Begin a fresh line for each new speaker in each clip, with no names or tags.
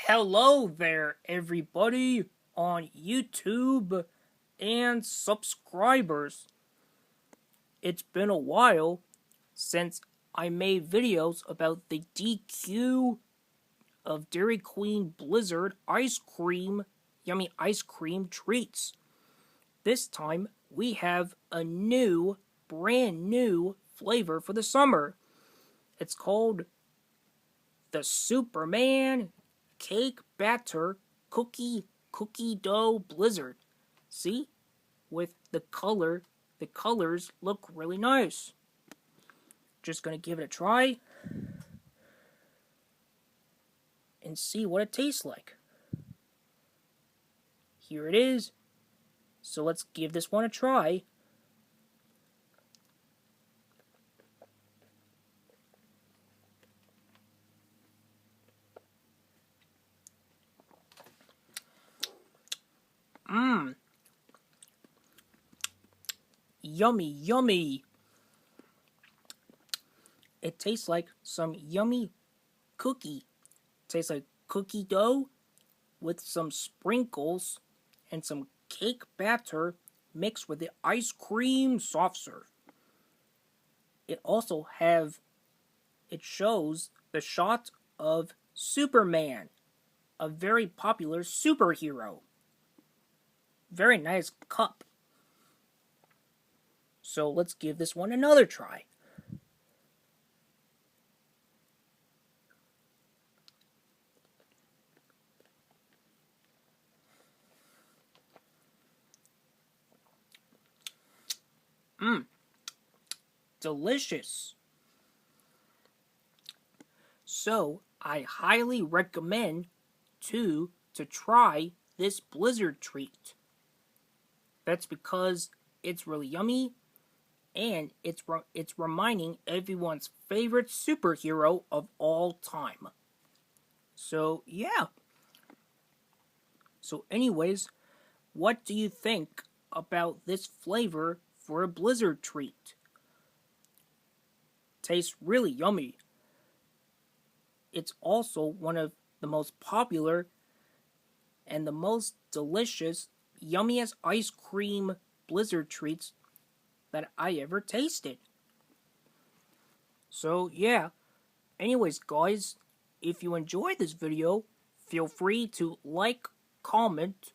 Hello there, everybody on YouTube and subscribers. It's been a while since I made videos about the DQ of Dairy Queen Blizzard ice cream, yummy ice cream treats. This time we have a brand new flavor for the summer. It's called the Superman Cake Batter Cookie Dough Blizzard. See? With the colors look really nice. Just gonna give it a try and see what it tastes like. Here it is. So let's give this one a try. Mmm. Yummy, yummy. It tastes like some yummy cookie. It tastes like cookie dough with some sprinkles and some cake batter mixed with the ice cream soft serve. It shows the shot of Superman, a very popular superhero. Very nice cup. So let's give this one another try. Mmm. Delicious. So I highly recommend to try this Blizzard treat. That's because it's really yummy and it's reminding everyone's favorite superhero of all time. So yeah. So anyways, what do you think about this flavor for a Blizzard treat? Tastes really yummy. It's also one of the most popular and the most delicious, yummiest ice cream Blizzard treats that I ever tasted. So yeah, anyways guys, if you enjoyed this video, feel free to like, comment,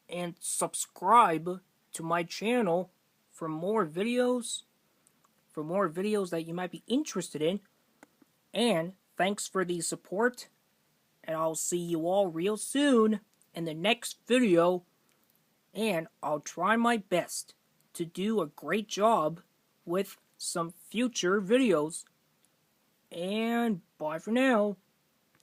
and subscribe to my channel for more videos that you might be interested in. And thanks for the support, and I'll see you all real soon in the next video, and I'll try my best to do a great job with some future videos. And bye for now.